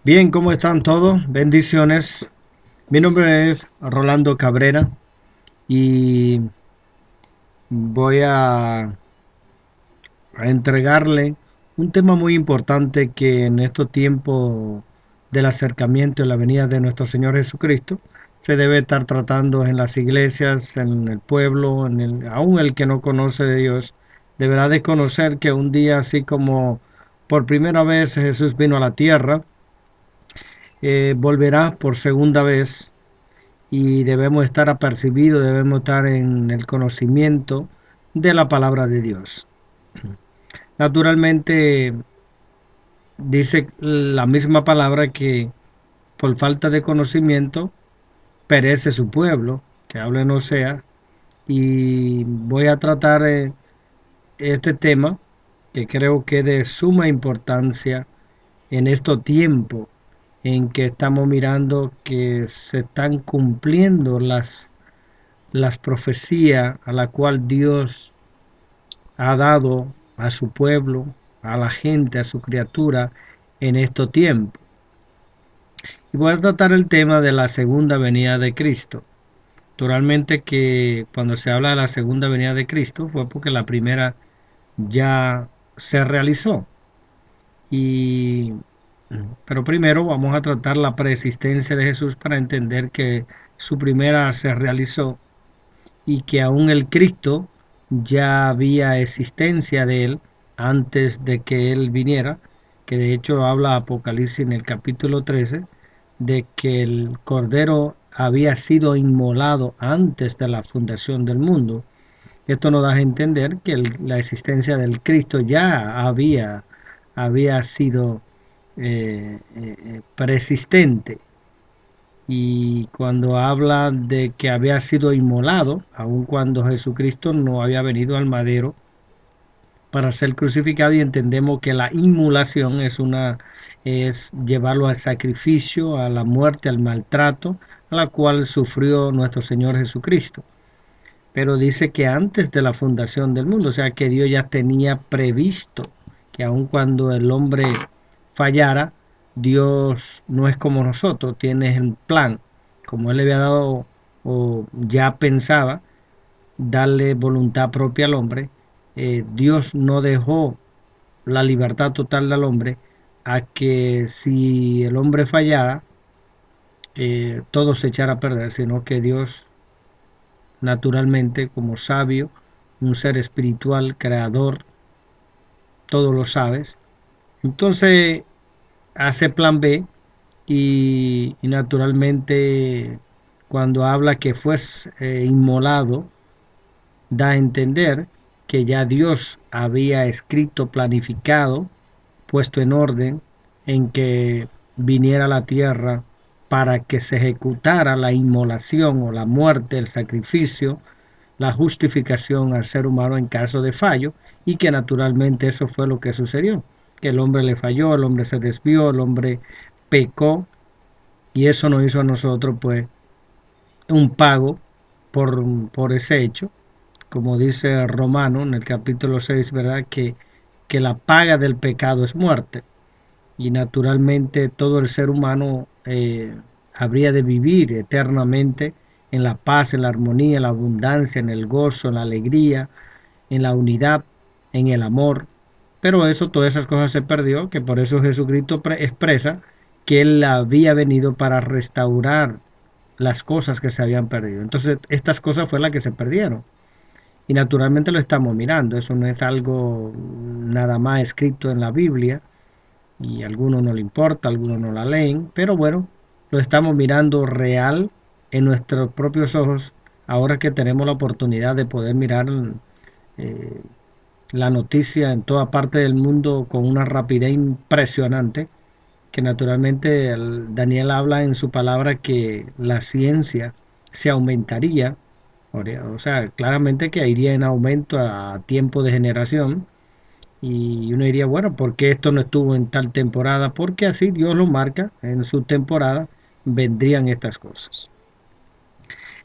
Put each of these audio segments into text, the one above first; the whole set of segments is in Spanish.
Bien, ¿cómo están todos? Bendiciones. Mi nombre es Rolando Cabrera y voy a entregarle un tema muy importante que en estos tiempos del acercamiento y la venida de nuestro Señor Jesucristo se debe estar tratando en las iglesias, en el pueblo, aún el que no conoce de Dios, deberá de conocer que un día así como por primera vez Jesús vino a la tierra, volverá por segunda vez y debemos estar apercibidos, debemos estar en el conocimiento de la palabra de Dios. Naturalmente, dice la misma palabra que por falta de conocimiento perece su pueblo, que hable no sea, y voy a tratar este tema que creo que es de suma importancia en estos tiempos en que estamos mirando que se están cumpliendo las profecías a la cual Dios ha dado a su pueblo, a la gente, a su criatura en estos tiempos. Y voy a tratar el tema de la segunda venida de Cristo. Naturalmente que cuando se habla de la segunda venida de Cristo fue porque la primera ya se realizó. Y, pero primero vamos a tratar la preexistencia de Jesús para entender que su primera se realizó y que aún el Cristo ya había existencia de él antes de que él viniera, que de hecho habla Apocalipsis en el capítulo 13 de que el Cordero había sido inmolado antes de la fundación del mundo. Esto nos da a entender que la existencia del Cristo ya había sido persistente, y cuando habla de que había sido inmolado, aun cuando Jesucristo no había venido al madero para ser crucificado, y entendemos que la inmolación es llevarlo al sacrificio, a la muerte, al maltrato, a la cual sufrió nuestro Señor Jesucristo. Pero dice que antes de la fundación del mundo, o sea que Dios ya tenía previsto que aun cuando el hombre fallara, Dios no es como nosotros, tiene el plan, como Él le había dado o ya pensaba darle voluntad propia al hombre. Dios no dejó la libertad total del hombre a que si el hombre fallara, todo se echara a perder, sino que Dios naturalmente como sabio, un ser espiritual, creador, todo lo sabes. Entonces hace plan B y naturalmente cuando habla que fue inmolado, da a entender que ya Dios había escrito, planificado, puesto en orden en que viniera a la tierra para que se ejecutara la inmolación o la muerte, el sacrificio, la justificación al ser humano en caso de fallo, y que naturalmente eso fue lo que sucedió, que el hombre le falló, el hombre se desvió, el hombre pecó, y eso nos hizo a nosotros pues un pago por ese hecho, como dice Romano en el capítulo 6, ¿verdad? Que la paga del pecado es muerte, y naturalmente todo el ser humano habría de vivir eternamente en la paz, en la armonía, en la abundancia, en el gozo, en la alegría, en la unidad, en el amor. Pero eso, todas esas cosas se perdió, que por eso Jesucristo expresa que Él había venido para restaurar las cosas que se habían perdido. Entonces, estas cosas fueron las que se perdieron. Y naturalmente lo estamos mirando. Eso no es algo nada más escrito en la Biblia, y a algunos no le importa, a algunos no la leen, pero bueno, lo estamos mirando real en nuestros propios ojos ahora que tenemos la oportunidad de poder mirar eh, la noticia en toda parte del mundo con una rapidez impresionante, que naturalmente Daniel habla en su palabra que la ciencia se aumentaría, o sea, claramente que iría en aumento a tiempo de generación, y uno diría, bueno, ¿por qué esto no estuvo en tal temporada? Porque así Dios lo marca, en su temporada vendrían estas cosas.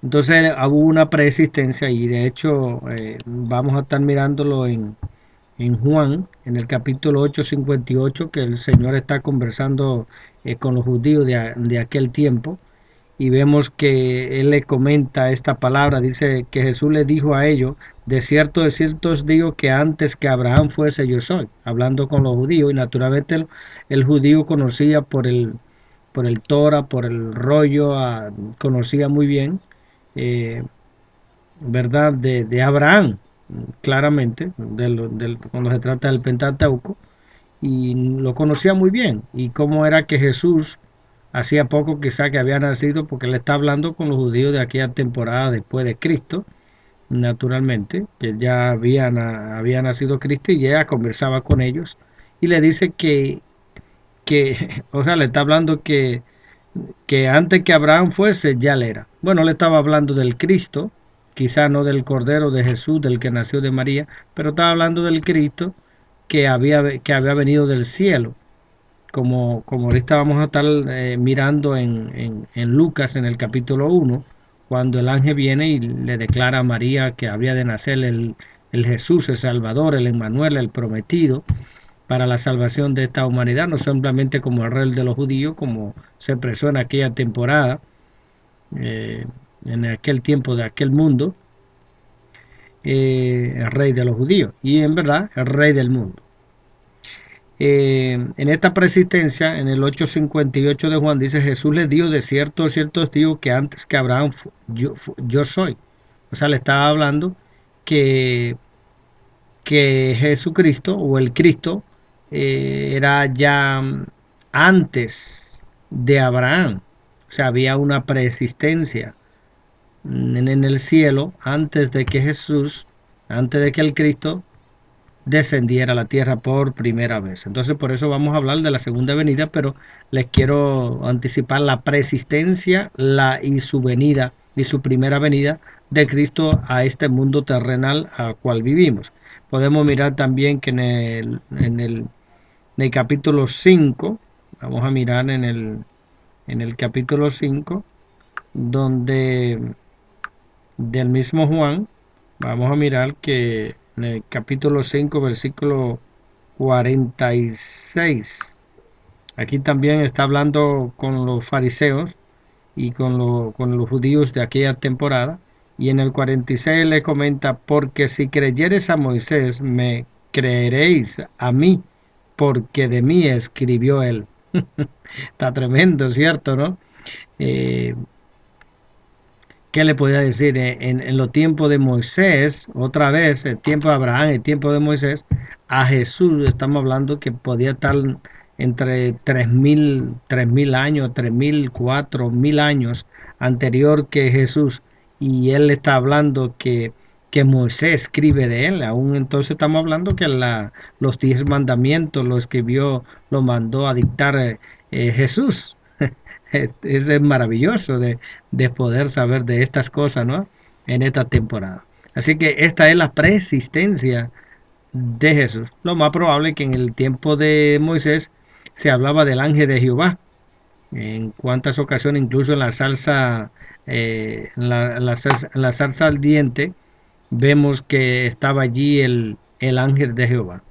Entonces hubo una preexistencia, y de hecho vamos a estar mirándolo en Juan, en el capítulo 8:58, que el Señor está conversando con los judíos de aquel tiempo, y vemos que Él le comenta esta palabra, dice que Jesús le dijo a ellos, de cierto os digo que antes que Abraham fuese yo soy, hablando con los judíos, y naturalmente el judío conocía por el Torah, por el rollo, conocía muy bien, eh, ¿verdad? De Abraham, claramente, cuando se trata del Pentateuco, y lo conocía muy bien. Y cómo era que Jesús, hacía poco quizá que había nacido, porque él está hablando con los judíos de aquella temporada después de Cristo, naturalmente, que ya había nacido Cristo y ella conversaba con ellos y le dice o sea, le está hablando que antes que Abraham fuese, ya le era. Bueno, le estaba hablando del Cristo, quizá no del Cordero de Jesús, del que nació de María, pero estaba hablando del Cristo que había venido del cielo. Como ahorita vamos a estar mirando en Lucas, en el capítulo 1, cuando el ángel viene y le declara a María que había de nacer el Jesús, el Salvador, el Emmanuel, el prometido, para la salvación de esta humanidad, no simplemente como el rey de los judíos, como se expresó en aquella temporada, eh, en aquel tiempo de aquel mundo, el rey de los judíos, y en verdad el rey del mundo. En esta persistencia, en el 8:58 de Juan, dice, Jesús les dijo, de cierto os digo que antes que Abraham yo soy. O sea, le estaba hablando que Jesucristo o el Cristo era ya antes de Abraham. O sea, había una preexistencia en el cielo antes de que Jesús, antes de que el Cristo descendiera a la tierra por primera vez. Entonces, por eso vamos a hablar de la segunda venida, pero les quiero anticipar la preexistencia y su venida y su primera venida de Cristo a este mundo terrenal al cual vivimos. Podemos mirar también que en el capítulo 5, vamos a mirar en el capítulo 5, donde del mismo Juan, vamos a mirar que en el capítulo 5, versículo 46, aquí también está hablando con los fariseos y con los judíos de aquella temporada, y en el 46 le comenta, porque si creyeres a Moisés, me creeréis a mí, porque de mí escribió él. Está tremendo, ¿cierto, no? Eh, ¿Qué le podía decir? En los tiempos de Moisés, otra vez, el tiempo de Abraham, el tiempo de Moisés, a Jesús estamos hablando que podía estar entre 3.000 años, 3.000, 4.000 años anterior que Jesús. Y él está hablando que Moisés escribe de él. Aún entonces estamos hablando que los 10 mandamientos lo escribió, lo mandó a dictar Jesús. Es maravilloso de poder saber de estas cosas, ¿no? En esta temporada. Así que esta es la preexistencia de Jesús. Lo más probable es que en el tiempo de Moisés se hablaba del ángel de Jehová. En cuántas ocasiones, incluso en la salsa, en la salsa ardiente, vemos que estaba allí el ángel de Jehová.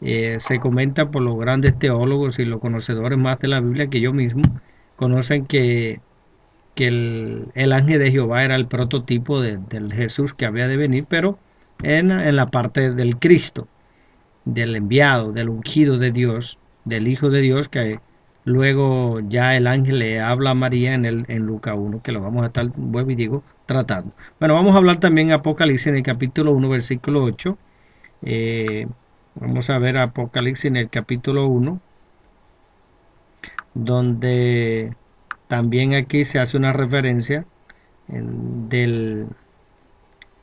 Se comenta por los grandes teólogos y los conocedores más de la Biblia que yo mismo conocen que el ángel de Jehová era el prototipo del Jesús que había de venir, pero en la parte del Cristo, del enviado, del ungido de Dios, del Hijo de Dios, que luego ya el ángel le habla a María en Lucas 1, que lo vamos a estar, vuelvo y digo, tratando. Bueno, vamos a hablar también de Apocalipsis en el capítulo 1, versículo 8. Eh, Vamos a ver Apocalipsis en el capítulo 1, donde también aquí se hace una referencia del,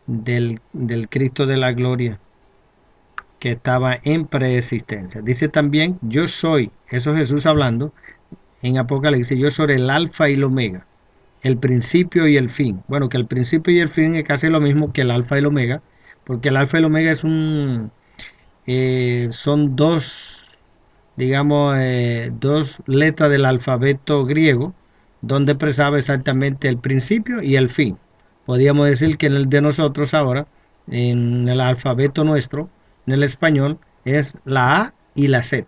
del Cristo de la gloria que estaba en preexistencia. Dice también, yo soy, eso es Jesús hablando en Apocalipsis, yo soy el alfa y el omega, el principio y el fin. Bueno, que el principio y el fin es casi lo mismo que el alfa y el omega, porque el alfa y el omega son dos, digamos, dos letras del alfabeto griego, donde expresaba exactamente el principio y el fin. Podríamos decir que en el de nosotros ahora, en el alfabeto nuestro, en el español es la A y la Z.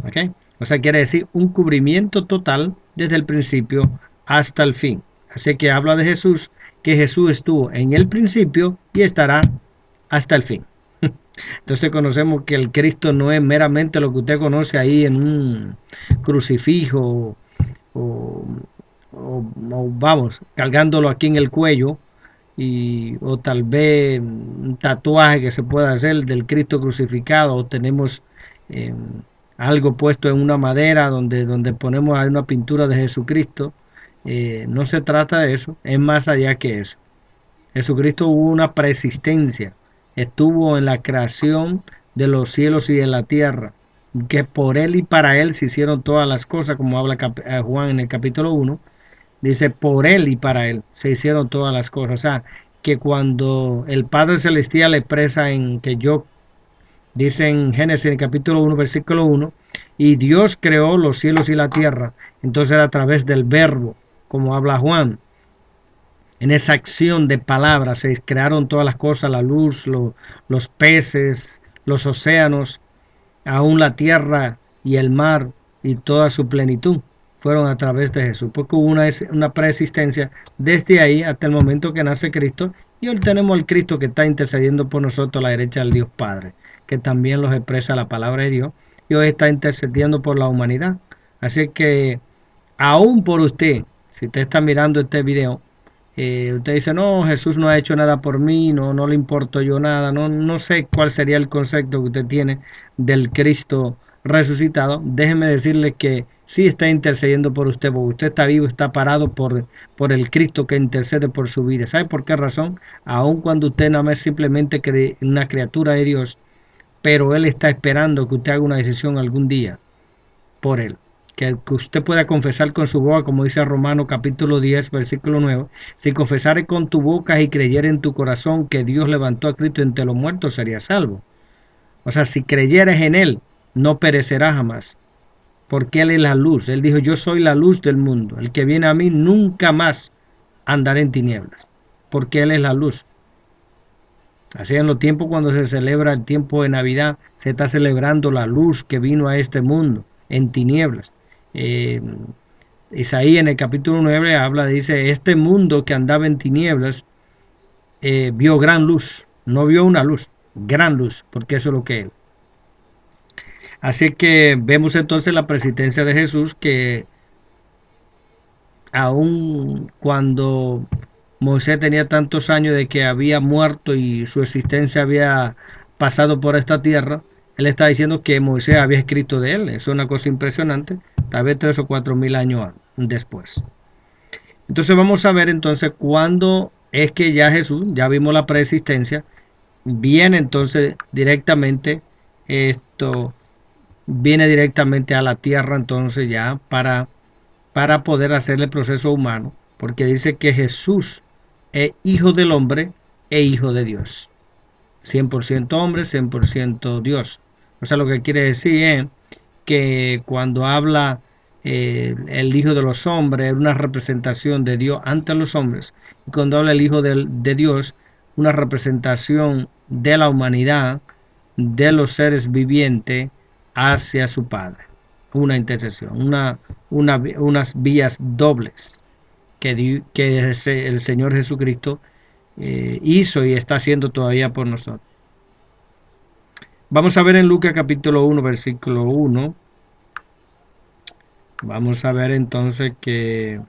¿Ok? O sea, quiere decir un cubrimiento total desde el principio hasta el fin. Así que habla de Jesús, que Jesús estuvo en el principio y estará hasta el fin. Entonces conocemos que el Cristo no es meramente lo que usted conoce ahí en un crucifijo o, o vamos, cargándolo aquí en el cuello o tal vez un tatuaje que se pueda hacer del Cristo crucificado o tenemos eh, algo puesto en una madera donde ponemos ahí una pintura de Jesucristo. No se trata de eso, es más allá que eso. Jesucristo hubo una preexistencia, estuvo en la creación de los cielos y de la tierra, que por Él y para Él se hicieron todas las cosas, como habla Juan en el capítulo 1, dice, por Él y para Él se hicieron todas las cosas. O sea, que cuando el Padre Celestial expresa en que yo, dice en Génesis en el capítulo 1, versículo 1, y Dios creó los cielos y la tierra, entonces era a través del verbo, como habla Juan. En esa acción de palabras se crearon todas las cosas, la luz, los peces, los océanos, aún la tierra y el mar y toda su plenitud fueron a través de Jesús, porque hubo una preexistencia desde ahí hasta el momento que nace Cristo, y hoy tenemos al Cristo que está intercediendo por nosotros a la derecha del Dios Padre, que también los expresa la palabra de Dios, y hoy está intercediendo por la humanidad. Así que aún por usted, si usted está mirando este video, usted dice, no, Jesús no ha hecho nada por mí, no le importo yo nada, no sé cuál sería el concepto que usted tiene del Cristo resucitado. Déjeme decirle que sí está intercediendo por usted, porque usted está vivo, está parado por el Cristo que intercede por su vida. ¿Sabe por qué razón? Aun cuando usted no es simplemente una criatura de Dios, pero Él está esperando que usted haga una decisión algún día por Él. Que usted pueda confesar con su boca, como dice Romano capítulo 10, versículo 9, si confesares con tu boca y creyeres en tu corazón que Dios levantó a Cristo entre los muertos, serías salvo. O sea, si creyeres en Él, no perecerás jamás, porque Él es la luz. Él dijo, yo soy la luz del mundo. El que viene a mí nunca más andará en tinieblas, porque Él es la luz. Así en los tiempos cuando se celebra el tiempo de Navidad, se está celebrando la luz que vino a este mundo en tinieblas. Eh, Isaías en el capítulo 9 habla, dice, este mundo que andaba en tinieblas vio gran luz, no vio una luz, gran luz, porque eso es lo que es. Así que vemos entonces la presencia de Jesús que aun cuando Moisés tenía tantos años de que había muerto y su existencia había pasado por esta tierra, él está diciendo que Moisés había escrito de él. Es una cosa impresionante, tal vez 3 o 4 mil años después. Entonces vamos a ver entonces cuándo es que ya Jesús, ya vimos la preexistencia, viene entonces directamente esto, viene directamente a la tierra entonces ya para poder hacer el proceso humano, porque dice que Jesús es hijo del hombre e hijo de Dios. 100% hombre, 100% Dios. O sea, lo que quiere decir es que cuando habla el Hijo de los hombres, es una representación de Dios ante los hombres. Y cuando habla el Hijo de Dios, una representación de la humanidad, de los seres vivientes, hacia su Padre. Una intercesión, unas vías dobles que el Señor Jesucristo hizo y está haciendo todavía por nosotros. Vamos a ver en Lucas capítulo 1, versículo 1. Vamos a ver entonces que